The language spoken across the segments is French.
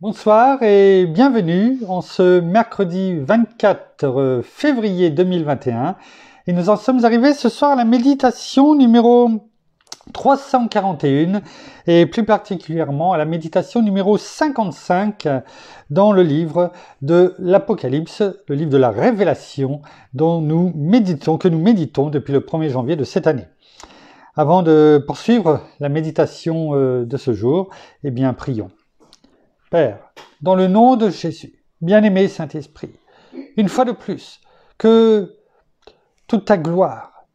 Bonsoir et bienvenue en ce mercredi 24 février 2021 et nous en sommes arrivés ce soir à la méditation numéro 341 et plus particulièrement à la méditation numéro 55 dans le livre de l'Apocalypse, le livre de la Révélation que nous méditons depuis le 1er janvier de cette année. Avant de poursuivre la méditation de ce jour, eh bien prions. Père, dans le nom de Jésus, bien-aimé Saint-Esprit, une fois de plus, que toute ta gloire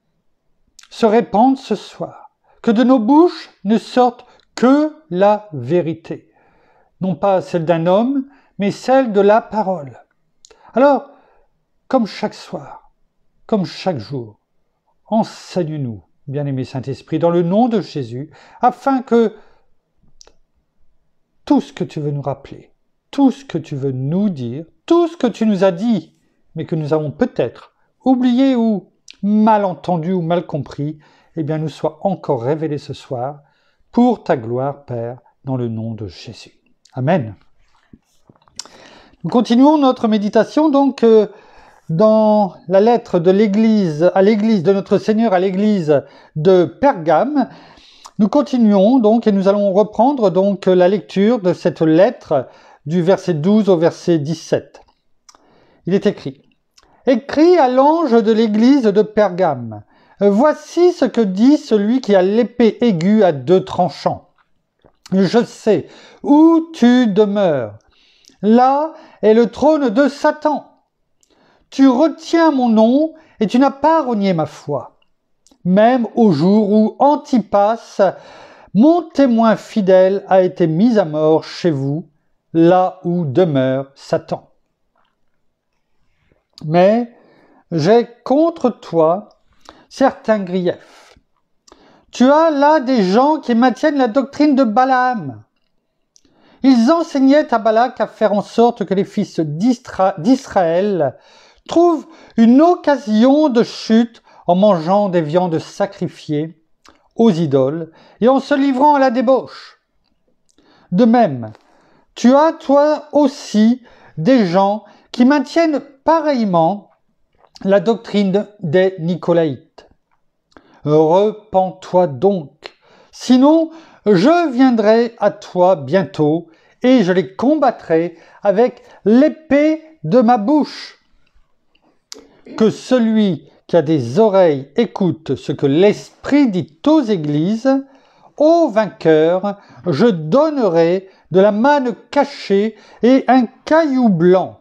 se répande ce soir, que de nos bouches ne sorte que la vérité, non pas celle d'un homme, mais celle de la parole. Alors, comme chaque soir, comme chaque jour, enseigne-nous, bien-aimé Saint-Esprit, dans le nom de Jésus, afin que tout ce que tu veux nous rappeler, tout ce que tu veux nous dire, tout ce que tu nous as dit, mais que nous avons peut-être oublié ou mal entendu ou mal compris, eh bien nous soit encore révélé ce soir pour ta gloire, Père, dans le nom de Jésus. Amen. Nous continuons notre méditation donc dans la lettre de l'Église à l'Église de notre Seigneur à l'Église de Pergame. Nous continuons donc et nous allons reprendre donc la lecture de cette lettre du verset 12 au verset 17. Il est écrit: Écrit à l'ange de l'église de Pergame, voici ce que dit celui qui a l'épée aiguë à deux tranchants. Je sais où tu demeures. Là est le trône de Satan. Tu retiens mon nom et tu n'as pas renié ma foi. Même au jour où Antipas, mon témoin fidèle, a été mis à mort chez vous, là où demeure Satan. Mais j'ai contre toi certains griefs. Tu as là des gens qui maintiennent la doctrine de Balaam. Ils enseignaient à Balak à faire en sorte que les fils d'Israël trouvent une occasion de chute en mangeant des viandes sacrifiées aux idoles et en se livrant à la débauche. De même, tu as toi aussi des gens qui maintiennent pareillement la doctrine des Nicolaïtes. Repens-toi donc, sinon je viendrai à toi bientôt et je les combattrai avec l'épée de ma bouche. Que celui qui a des oreilles écoute ce que l'Esprit dit aux églises. Au vainqueur, je donnerai de la manne cachée et un caillou blanc.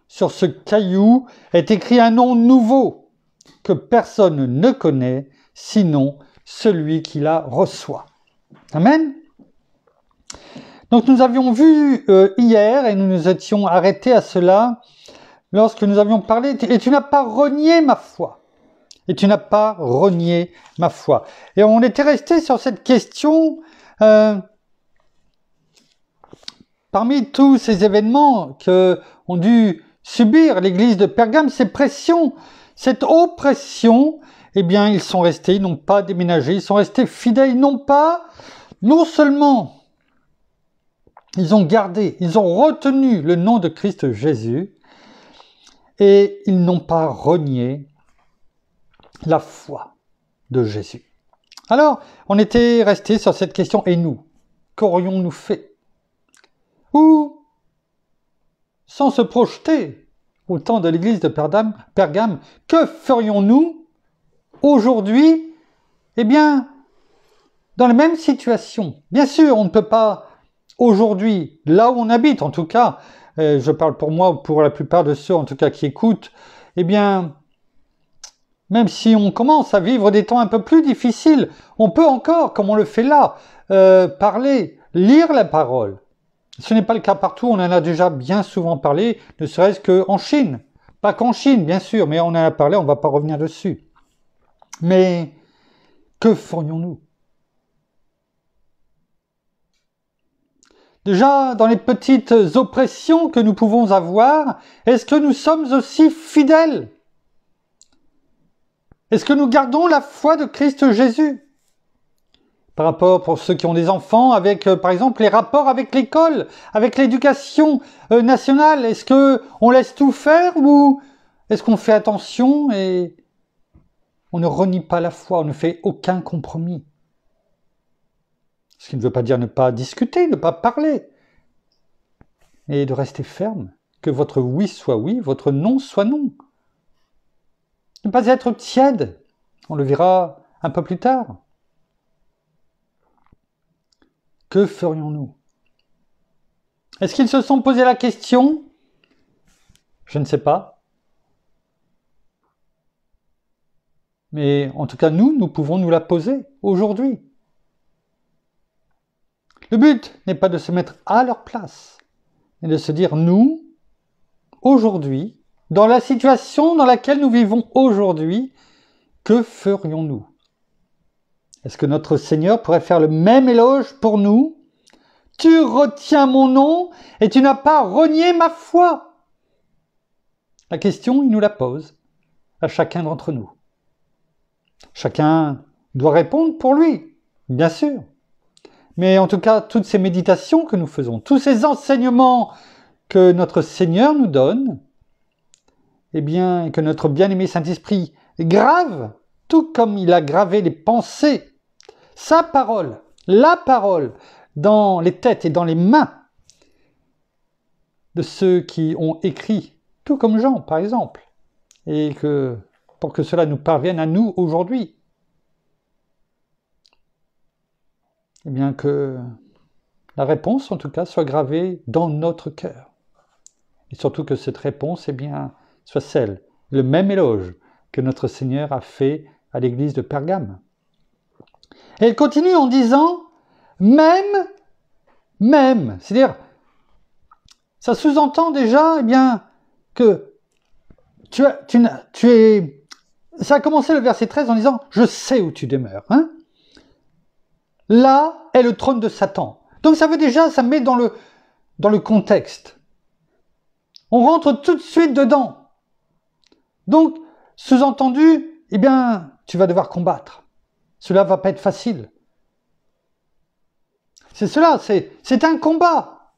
Sur ce caillou est écrit un nom nouveau que personne ne connaît, sinon celui qui la reçoit. Amen. Donc nous avions vu hier, et nous nous étions arrêtés à cela, lorsque nous avions parlé, et tu n'as pas renié ma foi. Et tu n'as pas renié ma foi. Et on était resté sur cette question, parmi tous ces événements que ont dû subir l'église de Pergame, ces pressions, cette oppression, eh bien ils sont restés, ils n'ont pas déménagé, ils sont restés fidèles, non seulement ils ont gardé, ils ont retenu le nom de Christ Jésus, et ils n'ont pas renié la foi de Jésus. Alors, on était resté sur cette question, et nous, qu'aurions-nous fait? Ou, sans se projeter au temps de l'église de Pergame, que ferions-nous aujourd'hui? Eh bien, dans la même situation. Bien sûr, on ne peut pas aujourd'hui, là où on habite en tout cas, je parle pour moi, pour la plupart de ceux en tout cas qui écoutent, eh bien, même si on commence à vivre des temps un peu plus difficiles, on peut encore, comme on le fait là, parler, lire la parole. Ce n'est pas le cas partout, on en a déjà bien souvent parlé, ne serait-ce qu'en Chine. Pas qu'en Chine, bien sûr, mais on en a parlé, on ne va pas revenir dessus. Mais que ferions-nous? Déjà, dans les petites oppressions que nous pouvons avoir, est-ce que nous sommes aussi fidèles? Est-ce que nous gardons la foi de Christ Jésus? par rapport, pour ceux qui ont des enfants, avec, par exemple, les rapports avec l'école, avec l'éducation nationale. Est-ce qu'on laisse tout faire ou est-ce qu'on fait attention et on ne renie pas la foi, on ne fait aucun compromis? Ce qui ne veut pas dire ne pas discuter, ne pas parler, mais de rester ferme, que votre oui soit oui, votre non soit non. Ne pas être tiède, on le verra un peu plus tard. Que ferions-nous? Est-ce qu'ils se sont posé la question? Je ne sais pas. Mais en tout cas, nous pouvons nous la poser aujourd'hui. Le but n'est pas de se mettre à leur place, mais de se dire, nous, aujourd'hui, dans la situation dans laquelle nous vivons aujourd'hui, que ferions-nous? Est-ce que notre Seigneur pourrait faire le même éloge pour nous? Tu retiens mon nom et tu n'as pas renié ma foi. La question, il nous la pose à chacun d'entre nous. Chacun doit répondre pour lui, bien sûr. Mais en tout cas, toutes ces méditations que nous faisons, tous ces enseignements que notre Seigneur nous donne, eh bien, et que notre bien-aimé Saint-Esprit grave, tout comme il a gravé les pensées, sa parole, la parole, dans les têtes et dans les mains de ceux qui ont écrit, tout comme Jean, par exemple, et que pour que cela nous parvienne à nous aujourd'hui, eh bien que la réponse, en tout cas, soit gravée dans notre cœur. Et surtout que cette réponse, eh bien, soit celle, le même éloge que notre Seigneur a fait à l'église de Pergame. Et elle continue en disant, même, c'est-à-dire, ça sous-entend déjà, eh bien, que ça a commencé le verset 13 en disant, je sais où tu demeures, hein. Là est le trône de Satan. Donc ça veut déjà, ça met dans le contexte. On rentre tout de suite dedans. Donc, sous-entendu, eh bien, tu vas devoir combattre. Cela va pas être facile. C'est cela, c'est un combat.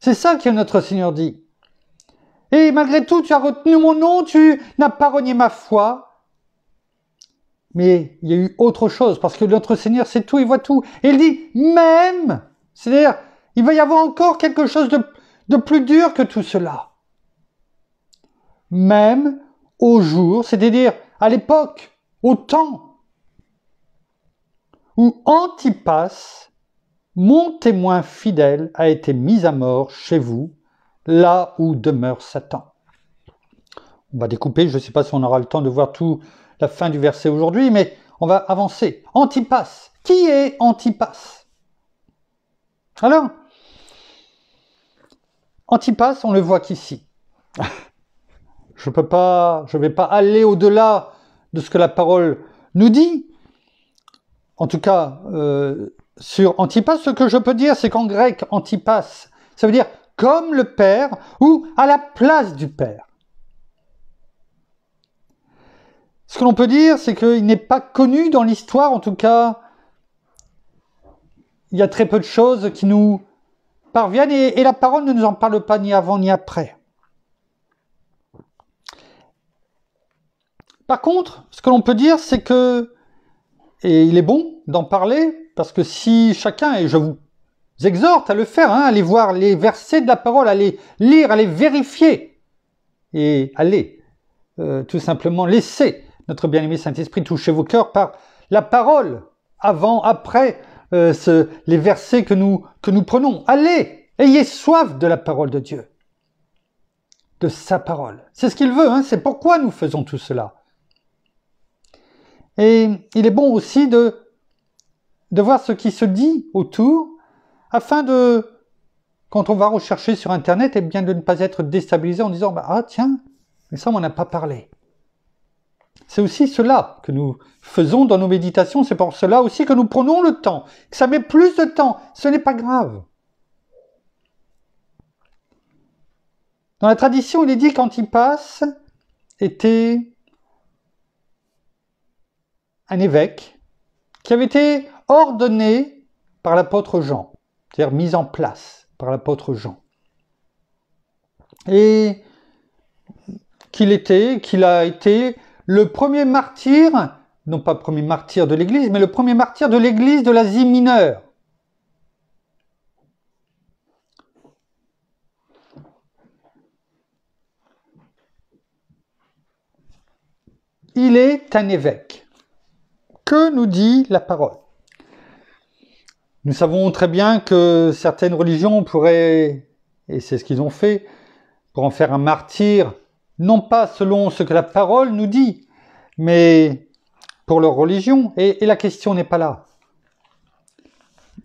C'est ça que notre Seigneur dit. Et malgré tout, tu as retenu mon nom, tu n'as pas renié ma foi. Mais il y a eu autre chose, parce que notre Seigneur sait tout, il voit tout. Et il dit, même, c'est-à-dire, il va y avoir encore quelque chose de plus dur que tout cela. Même au jour, c'est-à-dire à l'époque, au temps, où Antipas, mon témoin fidèle, a été mis à mort chez vous, là où demeure Satan. On va découper, je ne sais pas si on aura le temps de voir tout la fin du verset aujourd'hui, mais on va avancer. Antipas. Qui est Antipas? Alors, Antipas, on le voit qu'ici. Je ne vais pas aller au-delà de ce que la parole nous dit. En tout cas, sur Antipas, ce que je peux dire, c'est qu'en grec, Antipas, ça veut dire comme le Père ou à la place du Père. Ce que l'on peut dire, c'est qu'il n'est pas connu dans l'histoire, en tout cas, il y a très peu de choses qui nous parviennent et la parole ne nous en parle pas ni avant ni après. Par contre, ce que l'on peut dire, c'est que, et il est bon d'en parler, parce que si chacun, et je vous exhorte à le faire, à aller voir les versets de la parole, à les lire, à les vérifier, et allez tout simplement laisser notre bien-aimé Saint-Esprit toucher vos cœurs par la parole, avant, après, les versets que nous prenons. Allez, ayez soif de la parole de Dieu, de sa parole. C'est ce qu'il veut, c'est pourquoi nous faisons tout cela. Et il est bon aussi de voir ce qui se dit autour, afin de, quand on va rechercher sur Internet, eh bien de ne pas être déstabilisé en disant « Ah tiens, mais ça on n'en a pas parlé ». C'est aussi cela que nous faisons dans nos méditations, c'est pour cela aussi que nous prenons le temps, que ça met plus de temps, ce n'est pas grave. Dans la tradition, il est dit qu'Antipas était un évêque qui avait été ordonnée par l'apôtre Jean, c'est-à-dire mise en place par l'apôtre Jean. Et qu'il a été le premier martyr, non pas le premier martyr de l'Église, mais le premier martyr de l'Église de l'Asie mineure. Il est un évêque. Que nous dit la parole? Nous savons très bien que certaines religions pourraient, et c'est ce qu'ils ont fait, pour en faire un martyr, non pas selon ce que la parole nous dit, mais pour leur religion. Et la question n'est pas là.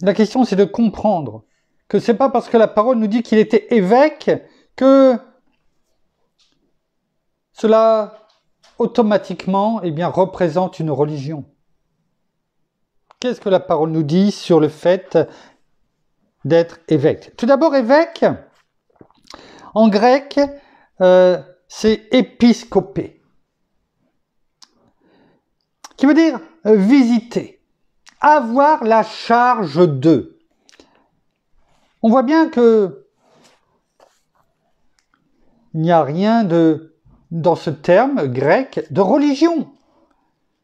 La question, c'est de comprendre que c'est pas parce que la parole nous dit qu'il était évêque que cela automatiquement représente une religion. Qu'est-ce que la parole nous dit sur le fait d'être évêque? Tout d'abord, évêque, en grec, c'est épiscopé, qui veut dire visiter, avoir la charge de. On voit bien que il n'y a rien dans ce terme grec de religion.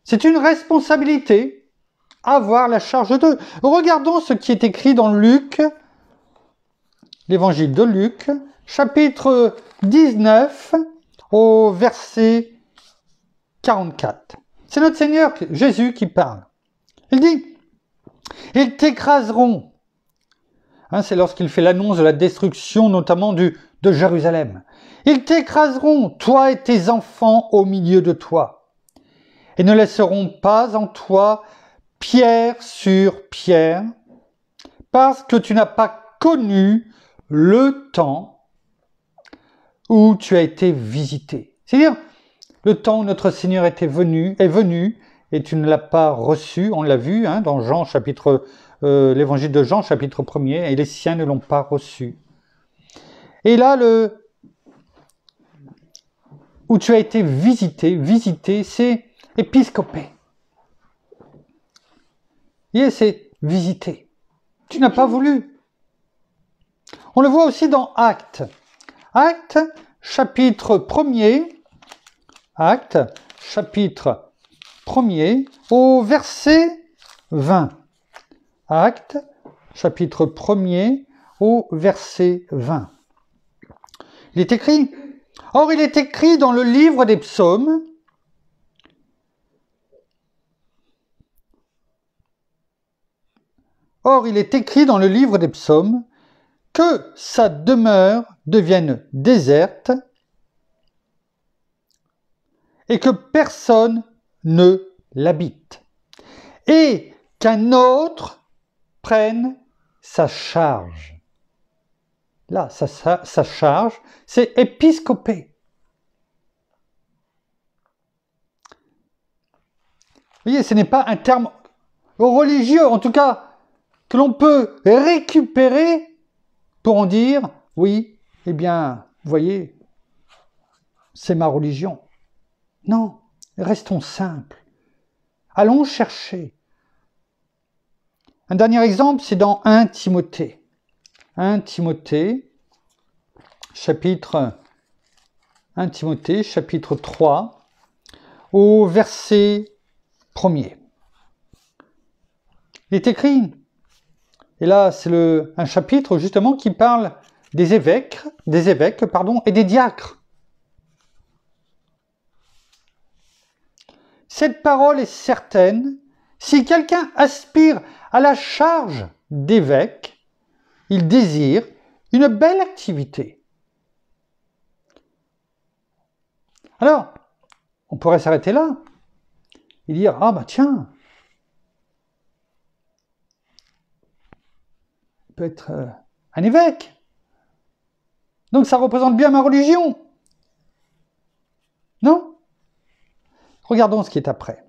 C'est une responsabilité, avoir la charge de. Regardons ce qui est écrit dans Luc, l'évangile de Luc, chapitre 19, au verset 44. C'est notre Seigneur Jésus qui parle. Il dit, « Ils t'écraseront. » C'est lorsqu'il fait l'annonce de la destruction, notamment de Jérusalem. « Ils t'écraseront, toi et tes enfants au milieu de toi, et ne laisseront pas en toi pierre sur pierre, parce que tu n'as pas connu le temps où tu as été visité. » C'est-à-dire, le temps où notre Seigneur est venu, et tu ne l'as pas reçu, on l'a vu dans Jean, l'évangile de Jean, chapitre 1er, et les siens ne l'ont pas reçu. Et là, où tu as été visité, c'est épiscopé. Et c'est visité. Tu n'as pas voulu. On le voit aussi dans Actes. Actes, chapitre 1er, au verset 20. Actes, chapitre 1er, au verset 20. Il est écrit, « Or, il est écrit dans le livre des psaumes, que sa demeure devienne déserte et que personne ne l'habite, et qu'un autre prenne sa charge. » Là, sa charge, c'est épiscopé. Vous voyez, ce n'est pas un terme religieux, en tout cas, que l'on peut récupérer pour en dire, oui, eh bien, vous voyez, c'est ma religion. Non, restons simples. Allons chercher. Un dernier exemple, c'est dans 1 Timothée. 1 Timothée, chapitre 3, au verset 1er. Il est écrit, et là c'est un chapitre justement qui parle des évêques et des diacres. Cette parole est certaine, si quelqu'un aspire à la charge d'évêque, il désire une belle activité. Alors, on pourrait s'arrêter là et dire, ah bah tiens, il peut être un évêque. Donc ça représente bien ma religion. Non? Regardons ce qui est après.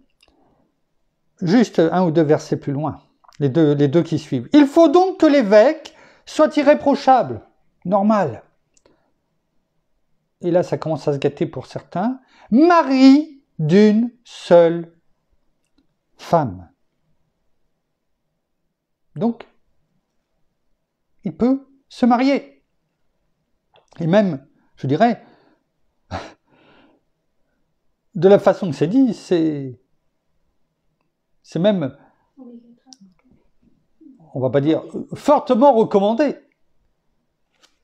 Juste un ou deux versets plus loin, les deux qui suivent. Il faut donc que l'évêque soit irréprochable, normal. Et là, ça commence à se gâter pour certains. Mari d'une seule femme. Donc, il peut se marier. Et même, je dirais, de la façon que c'est dit, c'est même, on va pas dire, fortement recommandé.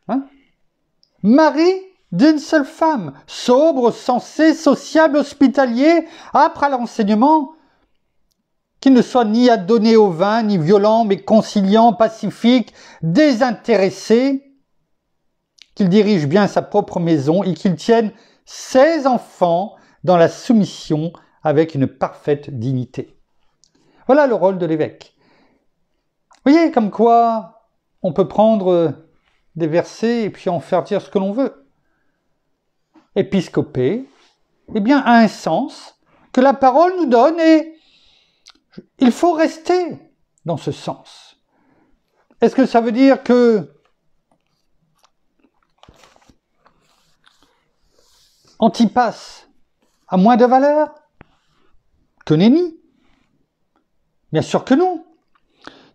Hein? Mari d'une seule femme, sobre, sensé, sociable, hospitalier, âpre à l'enseignement, qui ne soit ni adonné au vin, ni violent, mais conciliant, pacifique, désintéressé, qu'il dirige bien sa propre maison et qu'il tienne ses enfants dans la soumission avec une parfaite dignité. Voilà le rôle de l'évêque. Vous voyez comme quoi on peut prendre des versets et puis en faire dire ce que l'on veut. Épiscopé, eh bien, a un sens que la parole nous donne et il faut rester dans ce sens. Est-ce que ça veut dire que Antipas a moins de valeur que Néni? Bien sûr que non.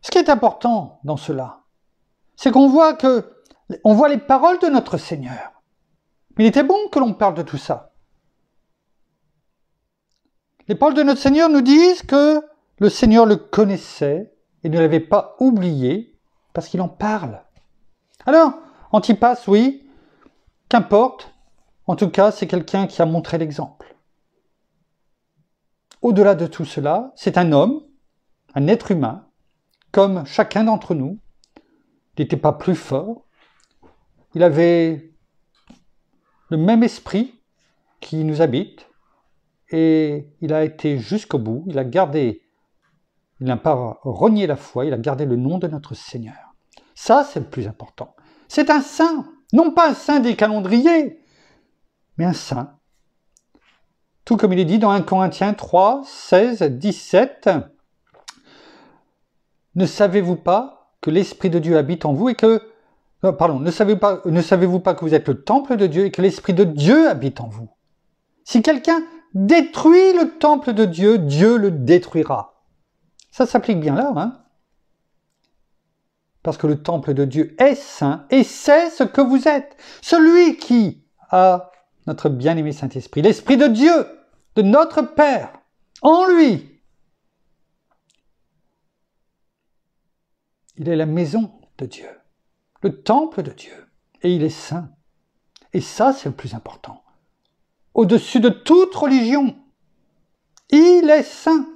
Ce qui est important dans cela, c'est qu'on voit les paroles de notre Seigneur. Mais il était bon que l'on parle de tout ça. Les paroles de notre Seigneur nous disent que le Seigneur le connaissait et ne l'avait pas oublié parce qu'il en parle. Alors, Antipas, oui, qu'importe, en tout cas, c'est quelqu'un qui a montré l'exemple. Au-delà de tout cela, c'est un homme, un être humain, comme chacun d'entre nous. Il n'était pas plus fort, il avait le même esprit qui nous habite et il a été jusqu'au bout, il n'a pas renié la foi, il a gardé le nom de notre Seigneur. Ça, c'est le plus important. C'est un saint, non pas un saint des calendriers, mais un saint. Tout comme il est dit dans 1 Corinthiens 3, 16, 17. Ne savez-vous pas que l'Esprit de Dieu habite en vous et que... ne savez-vous pas que vous êtes le temple de Dieu et que l'Esprit de Dieu habite en vous? Si quelqu'un détruit le temple de Dieu, Dieu le détruira. Ça s'applique bien là, hein? Parce que le temple de Dieu est saint et c'est ce que vous êtes. Celui qui a notre bien-aimé Saint-Esprit, l'Esprit de Dieu, de notre Père, en lui, il est la maison de Dieu, le temple de Dieu, et il est saint. Et ça, c'est le plus important. Au-dessus de toute religion, il est saint,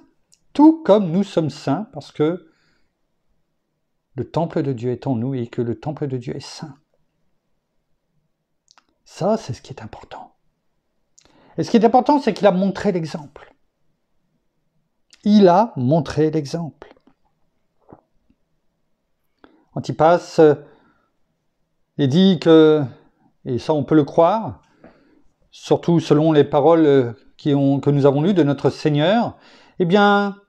tout comme nous sommes saints, parce que le temple de Dieu est en nous et que le temple de Dieu est saint. Ça, c'est ce qui est important. Et ce qui est important, c'est qu'il a montré l'exemple. Il a montré l'exemple. Antipas est dit que, et ça on peut le croire, surtout selon les paroles que nous avons lues de notre Seigneur, eh bien,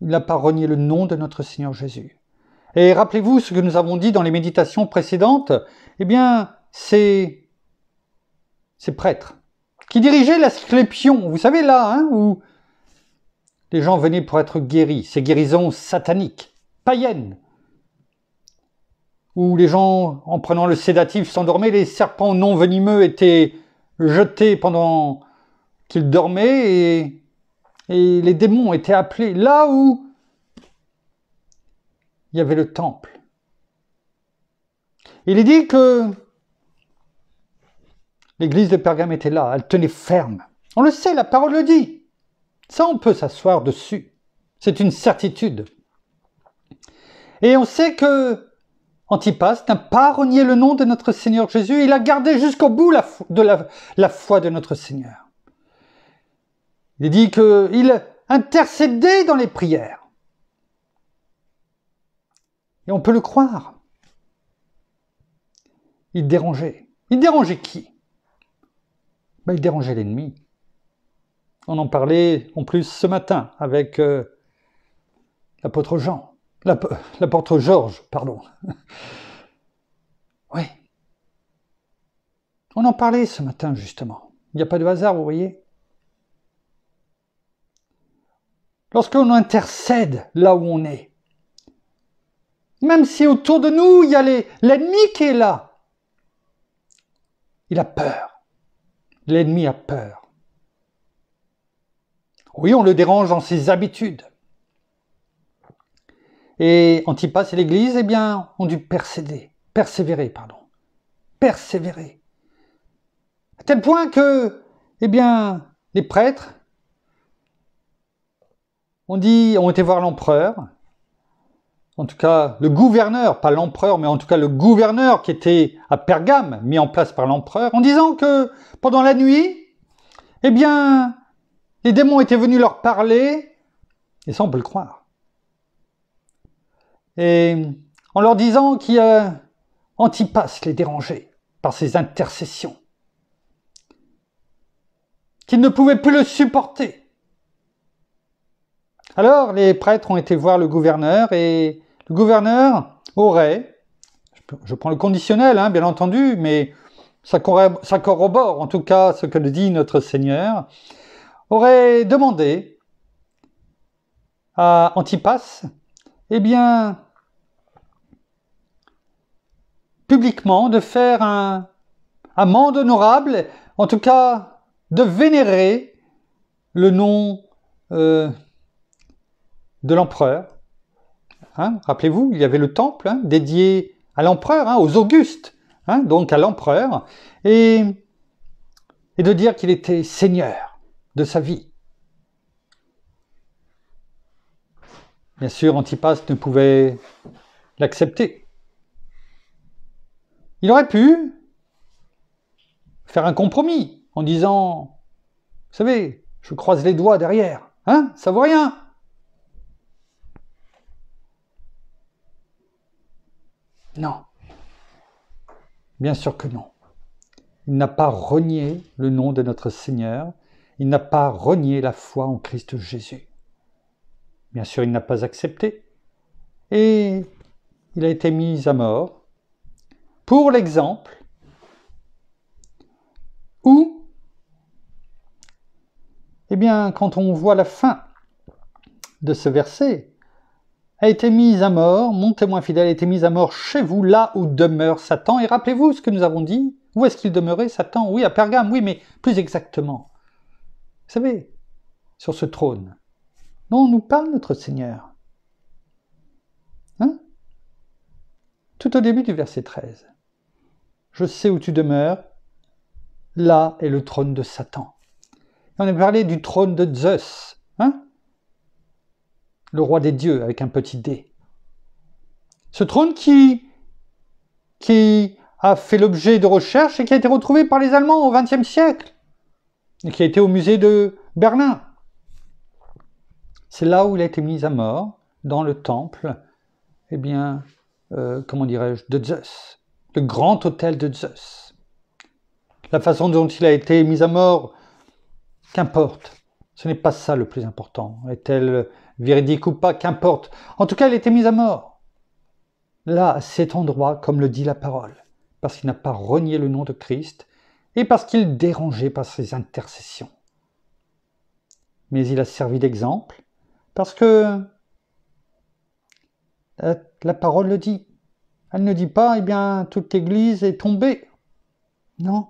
il n'a pas renié le nom de notre Seigneur Jésus. Et rappelez-vous ce que nous avons dit dans les méditations précédentes, eh bien, ces prêtres qui dirigeaient l'Asclépion, vous savez là, hein, où les gens venaient pour être guéris, ces guérisons sataniques, païennes, où les gens, en prenant le sédatif, s'endormaient, les serpents non venimeux étaient jetés pendant qu'ils dormaient, et les démons étaient appelés là où il y avait le temple. Il est dit que l'église de Pergame était là, elle tenait ferme. On le sait, la parole le dit. Ça, on peut s'asseoir dessus. C'est une certitude. Et on sait que Antipas n'a pas renié le nom de notre Seigneur Jésus, il a gardé jusqu'au bout la foi de notre Seigneur. Il est dit qu'il intercédait dans les prières. Et on peut le croire. Il dérangeait. Il dérangeait qui? Il dérangeait l'ennemi. On en parlait en plus ce matin avec l'apôtre Jean. L'apôtre Georges, pardon. Oui. On en parlait ce matin, justement. Il n'y a pas de hasard, vous voyez. Lorsqu'on intercède là où on est, Même si autour de nous, il y a l'ennemi qui est là. Il a peur. L'ennemi a peur. Oui, on le dérange dans ses habitudes. Et Antipas et l'Église, eh bien, ont dû persévérer. À tel point que, eh bien, les prêtres ont été voir l'empereur, en tout cas le gouverneur, pas l'empereur, mais en tout cas le gouverneur qui était à Pergame, mis en place par l'empereur, en disant que pendant la nuit, eh bien, les démons étaient venus leur parler, et ça on peut le croire. Et en leur disant qu'Antipas les dérangeait par ses intercessions, qu'ils ne pouvaient plus le supporter. Alors les prêtres ont été voir le gouverneur et le gouverneur aurait, je prends le conditionnel bien entendu, mais ça corrobore en tout cas ce que dit notre Seigneur, aurait demandé à Antipas, eh bien, publiquement de faire un amende honorable, en tout cas de vénérer le nom de l'empereur. Rappelez-vous, il y avait le temple dédié à l'empereur, aux Augustes, donc à l'empereur, et de dire qu'il était seigneur de sa vie. Bien sûr, Antipas ne pouvait l'accepter. Il aurait pu faire un compromis en disant, vous savez, je croise les doigts derrière, ça vaut rien. Non. Bien sûr que non. Il n'a pas renié le nom de notre Seigneur. Il n'a pas renié la foi en Christ Jésus. Bien sûr, il n'a pas accepté. Et il a été mis à mort pour l'exemple où, eh bien, quand on voit la fin de ce verset, a été mis à mort, mon témoin fidèle a été mis à mort chez vous, là où demeure Satan. Et rappelez-vous ce que nous avons dit. Où est-ce qu'il demeurait, Satan? Oui, à Pergame, oui, mais plus exactement. Vous savez, sur ce trône dont nous parle notre Seigneur. Tout au début du verset 13. Je sais où tu demeures, là est le trône de Satan. On a parlé du trône de Zeus, le roi des dieux avec un petit d. Ce trône qui a fait l'objet de recherches et qui a été retrouvé par les Allemands au XXe siècle et qui a été au musée de Berlin. C'est là où il a été mis à mort, dans le temple, eh bien, comment dirais-je, de Zeus, le grand autel de Zeus. La façon dont il a été mis à mort, qu'importe, ce n'est pas ça le plus important. Est-elle véridique ou pas, qu'importe. En tout cas, il a été mis à mort. Là, à cet endroit, comme le dit la parole, parce qu'il n'a pas renié le nom de Christ et parce qu'il dérangeait par ses intercessions. Mais il a servi d'exemple parce que la parole le dit. Elle ne dit pas, eh bien, toute l'Église est tombée. Non.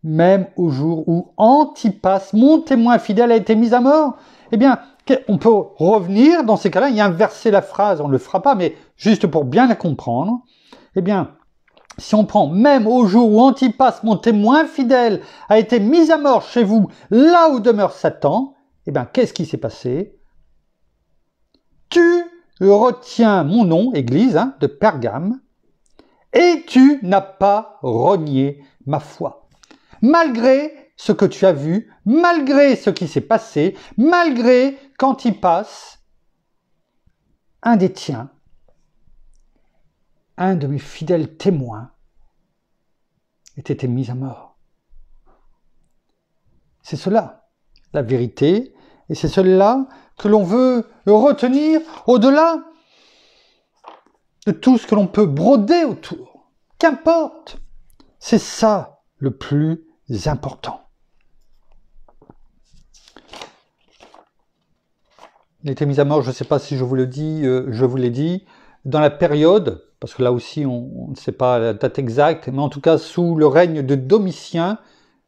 Même au jour où Antipas, mon témoin fidèle, a été mis à mort, eh bien, on peut revenir dans ces cas-là, il y a inversé la phrase, on ne le fera pas, mais juste pour bien la comprendre, eh bien, si on prend même au jour où Antipas, mon témoin fidèle, a été mis à mort chez vous, là où demeure Satan, eh bien, qu'est-ce qui s'est passé? Tu retiens mon nom, Église, de Pergame, et tu n'as pas renié ma foi. Malgré ce que tu as vu, malgré ce qui s'est passé, malgré qu'Antipas, un des tiens, un de mes fidèles témoins, ait été mis à mort. C'est cela, la vérité, et c'est cela que l'on veut retenir au-delà de tout ce que l'on peut broder autour. Qu'importe, c'est ça le plus important. Il a été mis à mort, je ne sais pas si je vous le dis, je vous l'ai dit, dans la période, parce que là aussi on ne sait pas la date exacte, mais en tout cas sous le règne de Domitien,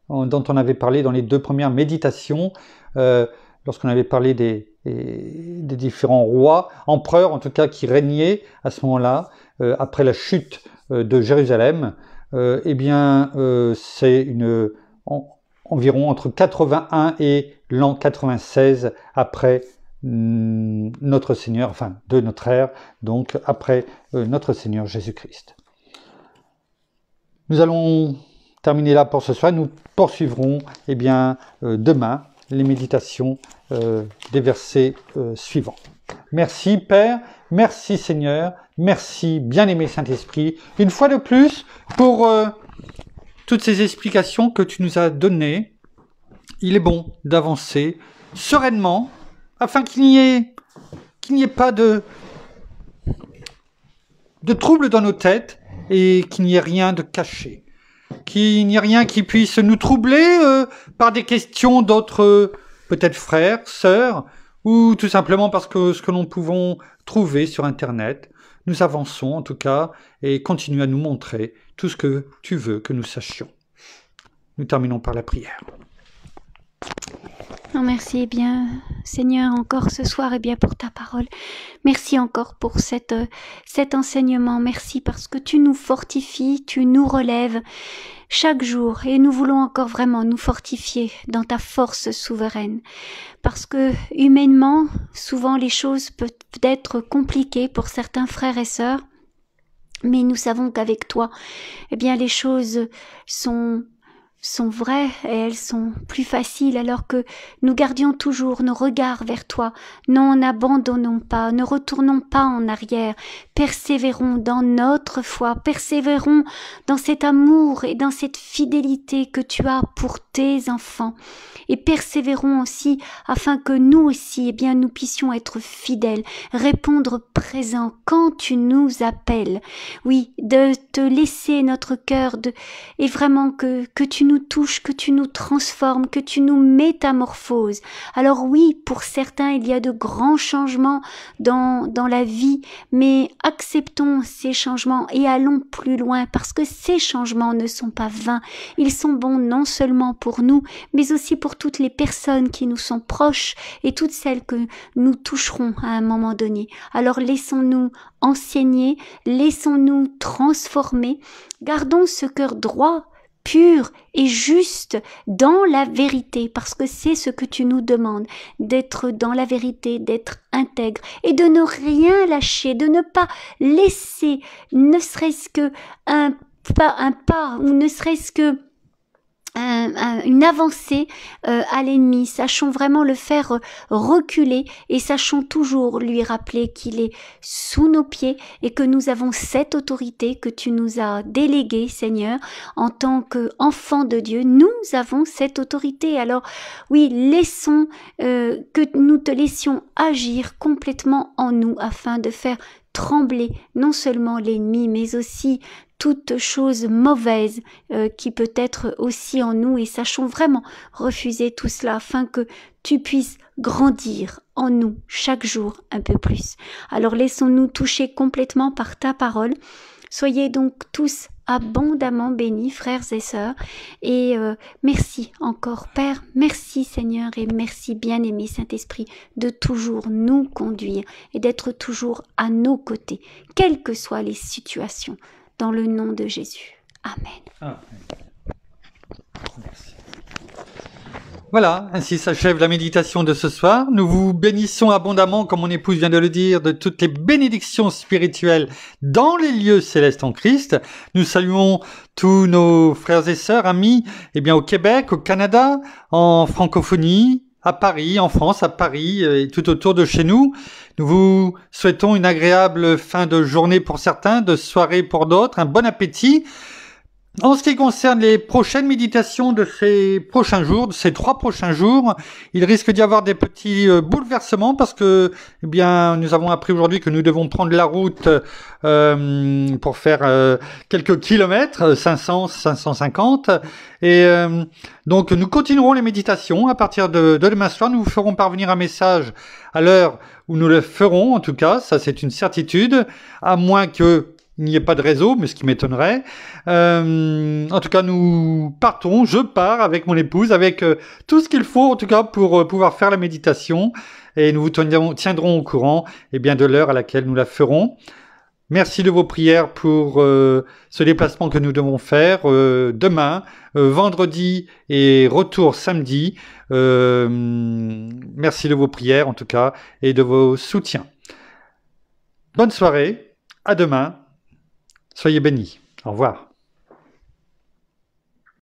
dont on avait parlé dans les 2 premières méditations, lorsqu'on avait parlé des différents rois, empereurs en tout cas, qui régnaient à ce moment-là, après la chute de Jérusalem. Eh bien, c'est environ entre 81 et l'an 96 après notre Seigneur, enfin de notre ère, donc après notre Seigneur Jésus-Christ. Nous allons terminer là pour ce soir. Nous poursuivrons demain les méditations des versets suivants. Merci Père, merci Seigneur, merci bien-aimé Saint-Esprit, une fois de plus pour toutes ces explications que tu nous as données. Il est bon d'avancer sereinement afin qu'il n'y ait pas de troubles dans nos têtes et qu'il n'y ait rien de caché. Qu'il n'y ait rien qui puisse nous troubler par des questions d'autres peut-être frères, sœurs, ou tout simplement parce que ce que nous pouvons trouver sur Internet. Nous avançons en tout cas et continue à nous montrer tout ce que tu veux que nous sachions. Nous terminons par la prière. Oh, merci bien, Seigneur, encore ce soir et bien pour ta parole. Merci encore pour cet enseignement. Merci parce que tu nous fortifies, tu nous relèves chaque jour et nous voulons encore vraiment nous fortifier dans ta force souveraine. Parce que humainement, souvent les choses peuvent être compliquées pour certains frères et sœurs, mais nous savons qu'avec toi, eh bien les choses sont vraies et elles sont plus faciles alors que nous gardions toujours nos regards vers toi. Non, n'abandonnons pas, ne retournons pas en arrière, persévérons dans notre foi, persévérons dans cet amour et dans cette fidélité que tu as pour tes enfants. Et persévérons aussi afin que nous aussi, eh bien, nous puissions être fidèles, répondre présent quand tu nous appelles. Oui, de te laisser notre cœur et vraiment que tu nous touches, que tu nous transformes, que tu nous métamorphoses. Alors oui, pour certains, il y a de grands changements dans la vie, mais acceptons ces changements et allons plus loin parce que ces changements ne sont pas vains. Ils sont bons non seulement pour nous, mais aussi pour toutes les personnes qui nous sont proches et toutes celles que nous toucherons à un moment donné. Alors laissons-nous enseigner, laissons-nous transformer, gardons ce cœur droit, pur et juste dans la vérité, parce que c'est ce que tu nous demandes, d'être dans la vérité, d'être intègre et de ne rien lâcher, de ne pas laisser ne serait-ce que un pas ou ne serait-ce que une avancée à l'ennemi. Sachons vraiment le faire reculer et sachons toujours lui rappeler qu'il est sous nos pieds et que nous avons cette autorité que tu nous as déléguée, Seigneur, en tant qu'enfants de Dieu. Nous avons cette autorité. Alors oui, laissons que nous te laissions agir complètement en nous afin de faire trembler non seulement l'ennemi, mais aussi toute chose mauvaise qui peut être aussi en nous, et sachons vraiment refuser tout cela afin que tu puisses grandir en nous chaque jour un peu plus. Alors laissons-nous toucher complètement par ta parole. Soyez donc tous abondamment bénis, frères et sœurs, et merci encore Père, merci Seigneur et merci bien-aimé Saint-Esprit de toujours nous conduire et d'être toujours à nos côtés, quelles que soient les situations, dans le nom de Jésus. Amen. Amen. Merci. Voilà, ainsi s'achève la méditation de ce soir. Nous vous bénissons abondamment, comme mon épouse vient de le dire, de toutes les bénédictions spirituelles dans les lieux célestes en Christ. Nous saluons tous nos frères et sœurs, amis, au Québec, au Canada, en francophonie, à Paris, en France, à Paris et tout autour de chez nous. Nous vous souhaitons une agréable fin de journée pour certains, de soirée pour d'autres, un bon appétit. En ce qui concerne les prochaines méditations de ces prochains jours, de ces 3 prochains jours, il risque d'y avoir des petits bouleversements parce que, eh bien, nous avons appris aujourd'hui que nous devons prendre la route pour faire quelques kilomètres, 500, 550, et donc nous continuerons les méditations à partir de demain soir. Nous vous ferons parvenir un message à l'heure où nous le ferons, en tout cas, ça c'est une certitude, à moins que il n'y ait pas de réseau, mais ce qui m'étonnerait. En tout cas, nous partons, je pars avec mon épouse, avec tout ce qu'il faut, en tout cas, pour pouvoir faire la méditation. Et nous vous tiendrons au courant bien, de l'heure à laquelle nous la ferons. Merci de vos prières pour ce déplacement que nous devons faire demain, vendredi et retour samedi. Merci de vos prières, en tout cas, et de vos soutiens. Bonne soirée, à demain. Soyez bénis. Au revoir.